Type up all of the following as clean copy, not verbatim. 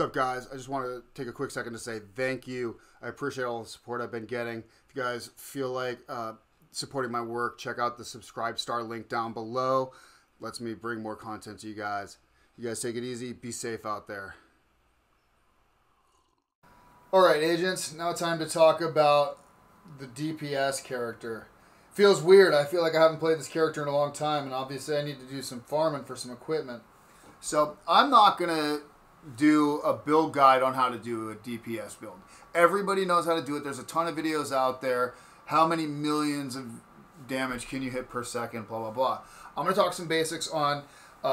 What's up, guys? I just want to take a quick second to say thank you. I appreciate all the support I've been getting. If you guys feel like supporting my work, check out the subscribe star link down below. Lets me bring more content to you guys. You guys take it easy. Be safe out there. All right, agents. Now time to talk about the DPS character. Feels weird. I feel like I haven't played this character in a long time, and obviously I need to do some farming for some equipment. So I'm not going to do a build guide on how to do a DPS build. Everybody knows how to do it. There's a ton of videos out there. How many millions of damage can you hit per second, blah, blah, blah. I'm going to talk some basics on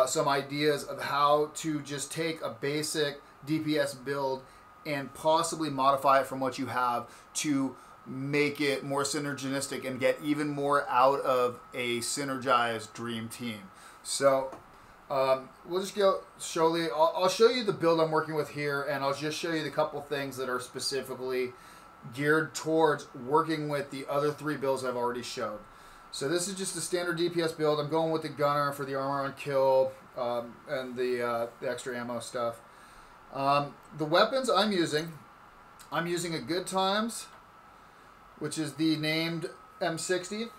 some ideas of how to just take a basic DPS build and possibly modify it from what you have to make it more synergistic and get even more out of a synergized dream team. So we'll just go slowly. I'll show you the build I'm working with here, and I'll just show you the couple things that are specifically geared towards working with the other three builds I've already showed. So this is just a standard DPS build. I'm going with the gunner for the armor on kill and the extra ammo stuff. The weapons I'm using a Good Times, which is the named M60.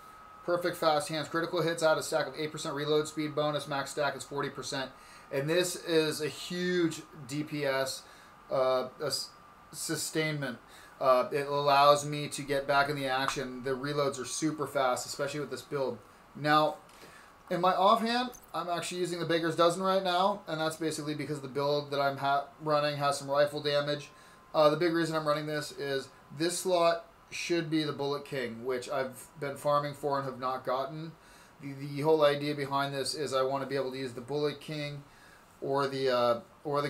Perfect fast hands. Critical hits out a stack of 8% reload speed bonus. Max stack is 40%. And this is a huge DPS sustainment. It allows me to get back in the action. The reloads are super fast, especially with this build. Now, in my offhand, I'm actually using the Baker's Dozen right now, and that's basically because the build that I'm running has some rifle damage. The big reason I'm running this is this slot should be the Bullet King, which I've been farming for and have not gotten. The whole idea behind this is I want to be able to use the Bullet King or the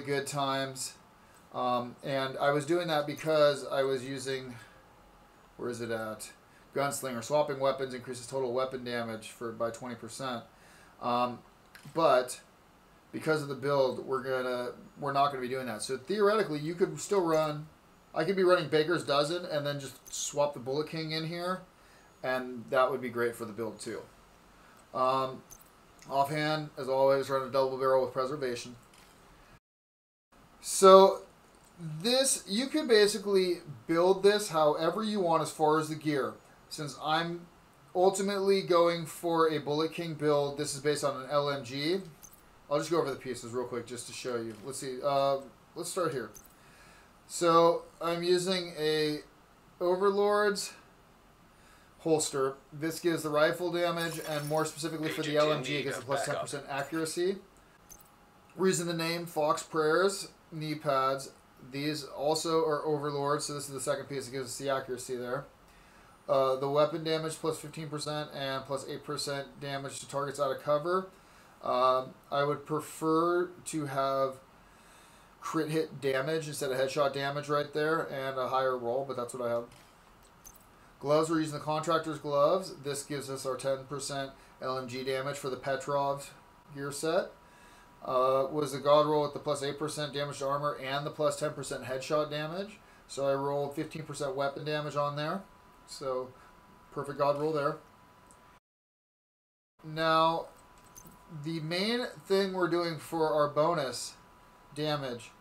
Good Times. And I was doing that because I was using, where is it at? Gunslinger. Swapping weapons increases total weapon damage by 20%. But because of the build, we're not gonna be doing that. So theoretically, you could still run. I could be running Baker's Dozen and then just swap the Bullet King in here, and that would be great for the build too. Offhand, as always, run a double barrel with preservation. So this, you could basically build this however you want as far as the gear. Since I'm ultimately going for a Bullet King build, this is based on an LMG. I'll just go over the pieces real quick just to show you. Let's see. Let's start here. So I'm using a Overlord's holster. This gives the rifle damage, and more specifically for the LMG, it gives a plus 10% accuracy. We're using the name Fox Prayers knee pads. These also are Overlords, so this is the second piece that gives us the accuracy there. The weapon damage plus 15% and plus 8% damage to targets out of cover. I would prefer to have crit hit damage instead of headshot damage right there, and a higher roll, but that's what I have. Gloves, we're using the Contractor's Gloves. This gives us our 10% LMG damage for the Petrov gear set. Was the God roll with the plus 8% damage to armor and the plus 10% headshot damage. So I rolled 15% weapon damage on there. So perfect God roll there. Now, the main thing we're doing for our bonus damage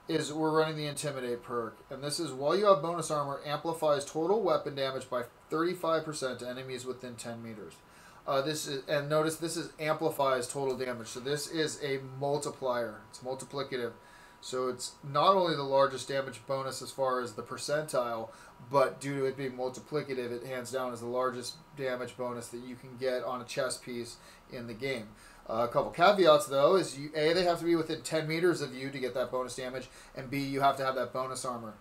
is we're running the Intimidate perk. And this is, while you have bonus armor, amplifies total weapon damage by 35% to enemies within 10 meters. And notice this is amplifies total damage. So this is a multiplier. It's multiplicative. So it's not only the largest damage bonus as far as the percentile, but due to it being multiplicative, it hands down is the largest damage bonus that you can get on a chess piece in the game. A couple caveats, though, is A, they have to be within 10 meters of you to get that bonus damage, and B, you have to have that bonus armor.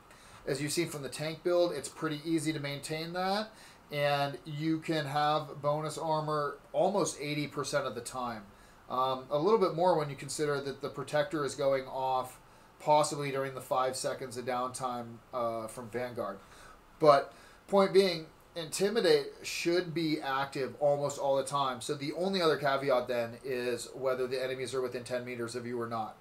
As you've seen from the tank build, it's pretty easy to maintain that, and you can have bonus armor almost 80% of the time. A little bit more when you consider that the protector is going off possibly during the 5 seconds of downtime from Vanguard. But point being, Intimidate should be active almost all the time. So the only other caveat then is whether the enemies are within 10 meters of you or not.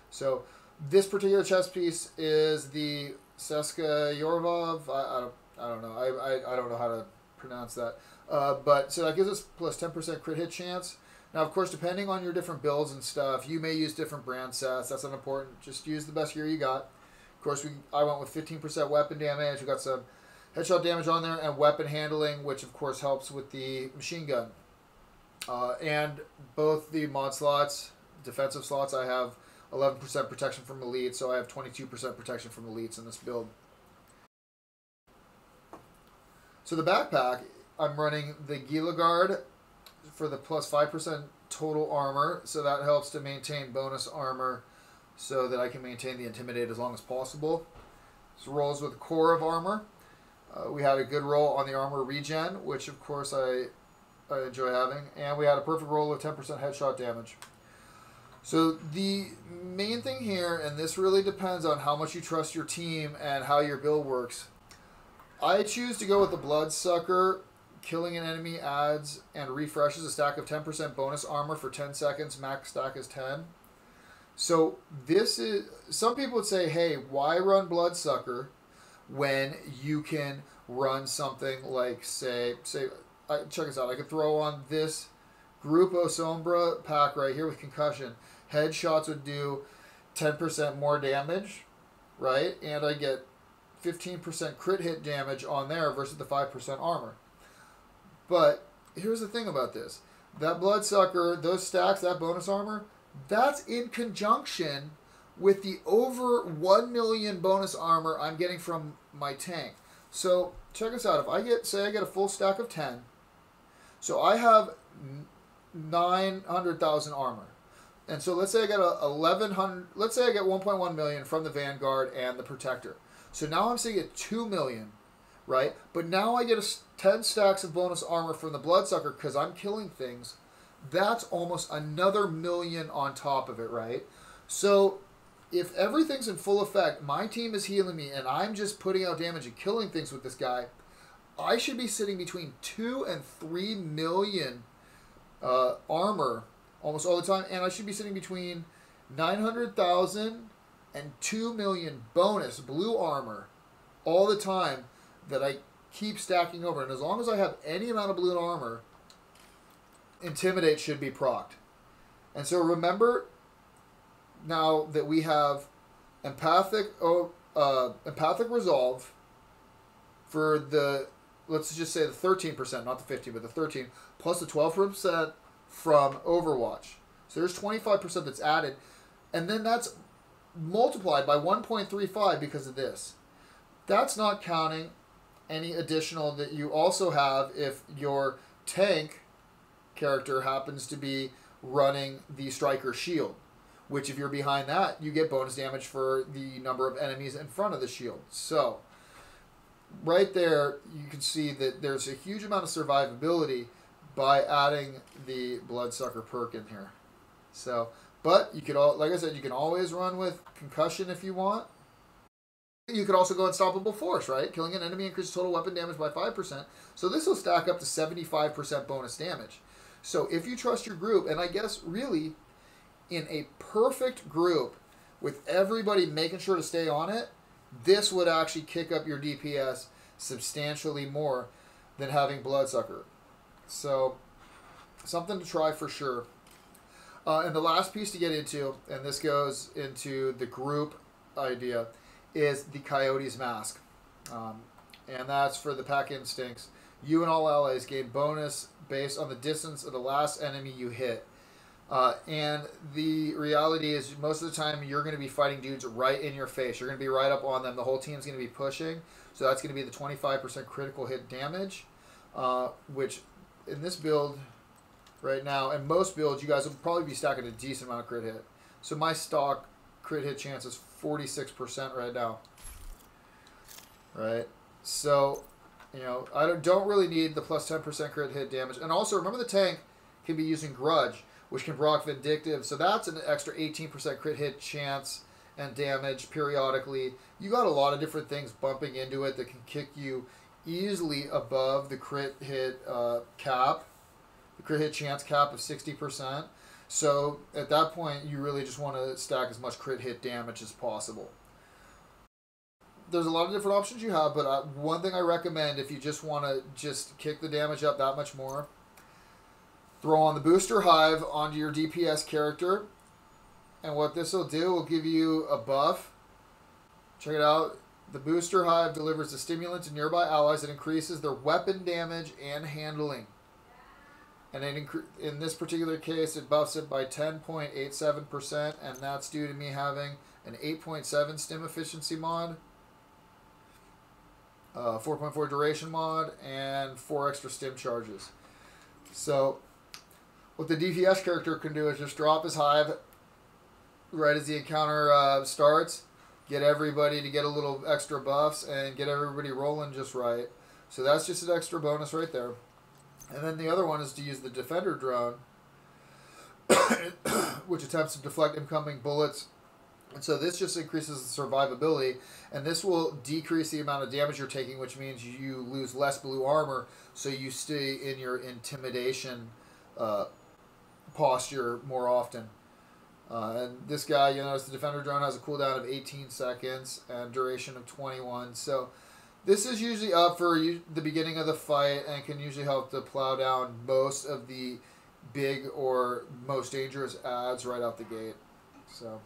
So this particular chess piece is the Seska Yorvov. I don't know. I don't know how to pronounce that. But so that gives us plus 10% crit hit chance. Now, of course, depending on your different builds and stuff, you may use different brand sets. That's not important. Just use the best gear you got. Of course, I went with 15% weapon damage. We got some headshot damage on there and weapon handling, which of course helps with the machine gun. And both the mod slots, defensive slots, I have 11% protection from elites, so I have 22% protection from elites in this build. So the backpack, I'm running the Gila Guard for the plus 5% total armor, so that helps to maintain bonus armor so that I can maintain the Intimidate as long as possible. This rolls with core of armor. We had a good roll on the armor regen, which of course I enjoy having, and we had a perfect roll of 10% headshot damage. So the main thing here, and this really depends on how much you trust your team and how your build works, I choose to go with the Bloodsucker. Killing an enemy adds and refreshes a stack of 10% bonus armor for 10 seconds. Max stack is 10. So this is, some people would say, hey, why run Bloodsucker when you can run something like, say, check this out. I could throw on this Grupo Sombra pack right here with concussion. Headshots would do 10% more damage, right? And I get 15% crit hit damage on there versus the 5% armor. But here's the thing about this. That Bloodsucker, those stacks, that bonus armor, that's in conjunction with the over 1 million bonus armor I'm getting from my tank. So check this out. If I get, say I get a full stack of 10, so I have 900,000 armor. And so let's say I get 1,100, let's say I get 1.1 million from the Vanguard and the Protector. So now I'm saying at 2 million. Right? But now I get 10 stacks of bonus armor from the Bloodsucker because I'm killing things. That's almost another million on top of it, right? So if everything's in full effect, my team is healing me, and I'm just putting out damage and killing things with this guy, I should be sitting between 2 and 3 million armor almost all the time, and I should be sitting between 900,000 and 2 million bonus blue armor all the time that I keep stacking over. And as long as I have any amount of blue armor, Intimidate should be procced. And so remember now that we have empathic resolve for the, let's just say the 13%, not the 15, but the 13, plus the 12% from Overwatch. So there's 25% that's added. And then that's multiplied by 1.35 because of this. That's not counting any additional that you also have if your tank character happens to be running the Striker Shield, which if you're behind that, you get bonus damage for the number of enemies in front of the shield. So right there, you can see that there's a huge amount of survivability by adding the Bloodsucker perk in here. So, but you could like I said, you can always run with concussion if you want. You could also go Unstoppable Force, right? Killing an enemy increases total weapon damage by 5%. So this will stack up to 75% bonus damage. So if you trust your group, and I guess really in a perfect group with everybody making sure to stay on it, this would actually kick up your DPS substantially more than having Bloodsucker. So something to try for sure. And the last piece to get into, and this goes into the group idea, is the Coyote's Mask. And that's for the Pack Instincts. You and all allies gain bonus based on the distance of the last enemy you hit. And the reality is most of the time you're going to be fighting dudes right in your face. You're going to be right up on them. The whole team's going to be pushing. So that's going to be the 25% critical hit damage, which in this build right now, and most builds, you guys will probably be stacking a decent amount of crit hit. So my stock crit hit chance is 46% right now. Right? So, you know, I don't really need the plus 10% crit hit damage. And also, remember the tank can be using Grudge, which can proc Vindictive. So that's an extra 18% crit hit chance and damage periodically. You got a lot of different things bumping into it that can kick you easily above the crit hit cap, the crit hit chance cap of 60%. So at that point, you really just want to stack as much crit hit damage as possible. There's a lot of different options you have, but one thing I recommend if you just want to just kick the damage up that much more, Throw on the Booster Hive onto your DPS character. And what this will do will give you a buff. Check it out. The Booster Hive delivers a stimulant to nearby allies that increases their weapon damage and handling. And in this particular case, it buffs it by 10.87%, and that's due to me having an 8.7 stim efficiency mod, 4.4 duration mod, and 4 extra stim charges. So what the DPS character can do is just drop his hive right as the encounter starts, get everybody to get a little extra buffs, and get everybody rolling just right. So that's just an extra bonus right there. And then the other one is to use the Defender drone, which attempts to deflect incoming bullets. And so this just increases the survivability, and this will decrease the amount of damage you're taking, which means you lose less blue armor, so you stay in your intimidation posture more often. And this guy, you notice the Defender drone has a cooldown of 18 seconds and duration of 21. So this is usually up for the beginning of the fight and can usually help to plow down most of the big or most dangerous ads right out the gate. So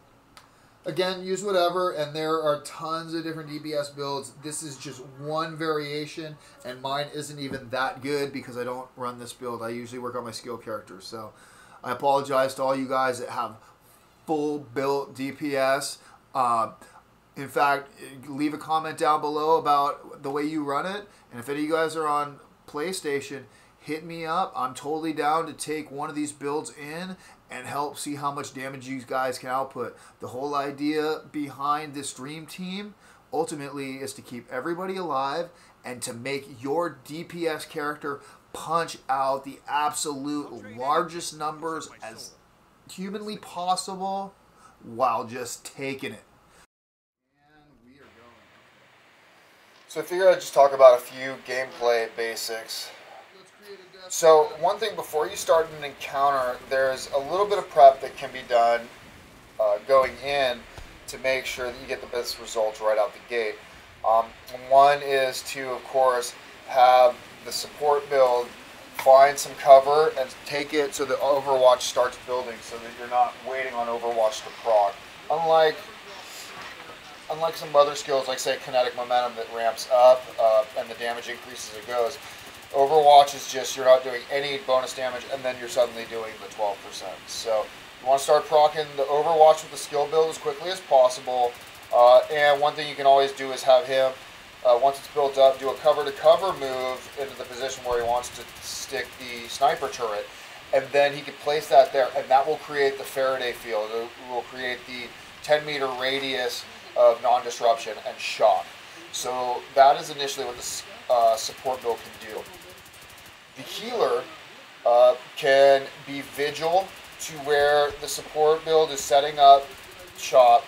again, use whatever, and there are tons of different DPS builds. This is just one variation, and mine isn't even that good because I don't run this build. I usually work on my skill characters. So I apologize to all you guys that have full built DPS. In fact, leave a comment down below about the way you run it. And if any of you guys are on PlayStation, hit me up. I'm totally down to take one of these builds in and help see how much damage you guys can output. The whole idea behind this Dream Team ultimately is to keep everybody alive and to make your DPS character punch out the absolute largest numbers as humanly possible while just taking it. So I figured I'd just talk about a few gameplay basics. So one thing before you start an encounter, there's a little bit of prep that can be done going in to make sure that you get the best results right out the gate. One is to, of course, have the support build find some cover and take it so the Overwatch starts building so that you're not waiting on Overwatch to proc. Unlike some other skills, like say Kinetic Momentum that ramps up and the damage increases as it goes, Overwatch is just you're not doing any bonus damage and then you're suddenly doing the 12%. So you want to start proccing the Overwatch with the skill build as quickly as possible. And one thing you can always do is have him, once it's built up, do a cover-to-cover move into the position where he wants to stick the sniper turret. And then he can place that there, and that will create the Faraday field. It will create the 10-meter radius of non-disruption and shock. So that is initially what the support build can do. The healer can be vigil to where the support build is setting up shop.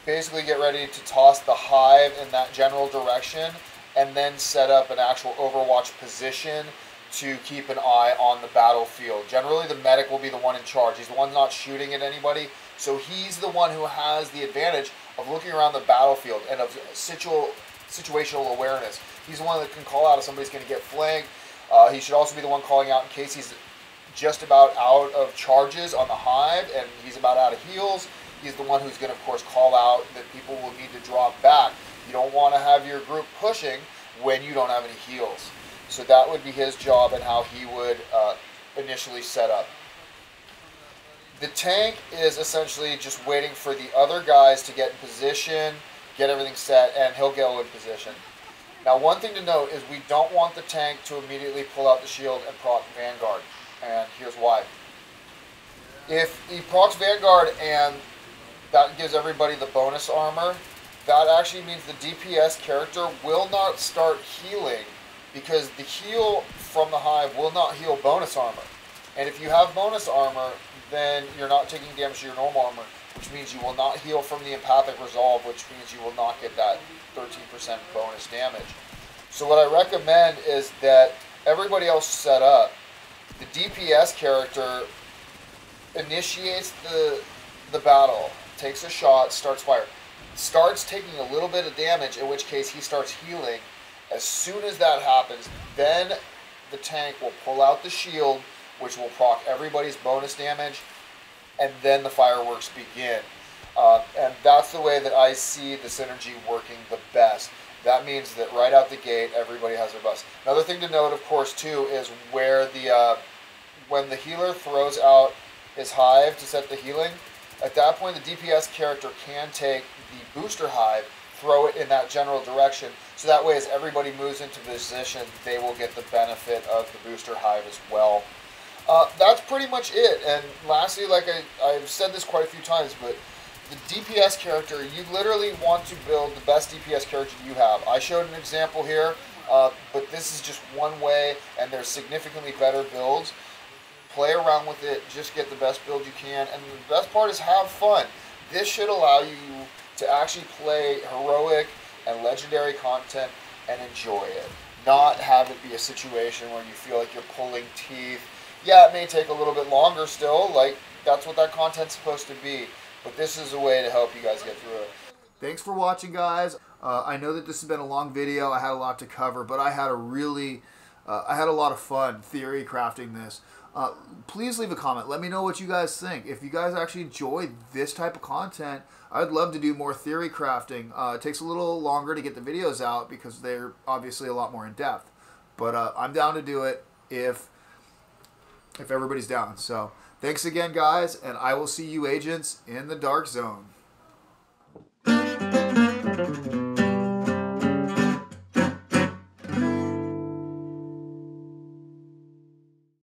Basically get ready to toss the hive in that general direction and then set up an actual Overwatch position to keep an eye on the battlefield. Generally the medic will be the one in charge. He's the one not shooting at anybody, so he's the one who has the advantage of looking around the battlefield and of situational awareness. He's the one that can call out if somebody's going to get flanked. He should also be the one calling out in case he's just about out of charges on the hive and he's about out of heals. He's the one who's going to, of course, call out that people will need to drop back. You don't want to have your group pushing when you don't have any heals. So that would be his job and how he would initially set up. The tank is essentially just waiting for the other guys to get in position, get everything set, and he'll go in position. Now, one thing to note is we don't want the tank to immediately pull out the shield and proc Vanguard, and here's why. If he procs Vanguard and that gives everybody the bonus armor, that actually means the DPS character will not start healing because the heal from the hive will not heal bonus armor. And if you have bonus armor, then you're not taking damage to your normal armor, which means you will not heal from the empathic resolve, which means you will not get that 13% bonus damage. So what I recommend is that everybody else set up. The DPS character initiates the battle, takes a shot, starts fire. Starts taking a little bit of damage, in which case he starts healing. As soon as that happens, then the tank will pull out the shield which will proc everybody's bonus damage, and then the fireworks begin. And that's the way that I see the synergy working the best. That means that right out the gate, everybody has their buffs. Another thing to note, of course, too, is where the when the healer throws out his hive to set the healing, at that point the DPS character can take the booster hive, throw it in that general direction, so that way as everybody moves into position, they will get the benefit of the booster hive as well. That's pretty much it. And lastly, like I've said this quite a few times, but the DPS character, you literally want to build the best DPS character you have. I showed an example here, but this is just one way, and there's significantly better builds. Play around with it, just get the best build you can, and the best part is have fun. This should allow you to actually play heroic and legendary content and enjoy it. Not have it be a situation where you feel like you're pulling teeth. Yeah, it may take a little bit longer still, like that's what that content's supposed to be. But this is a way to help you guys get through it. Thanks for watching, guys. I know that this has been a long video. I had a lot to cover, but I had a lot of fun theory crafting this. Please leave a comment. Let me know what you guys think. If you guys actually enjoy this type of content, I'd love to do more theory crafting. It takes a little longer to get the videos out because they're obviously a lot more in depth. But I'm down to do it if everybody's down. So thanks again, guys, and I will see you agents in the Dark Zone.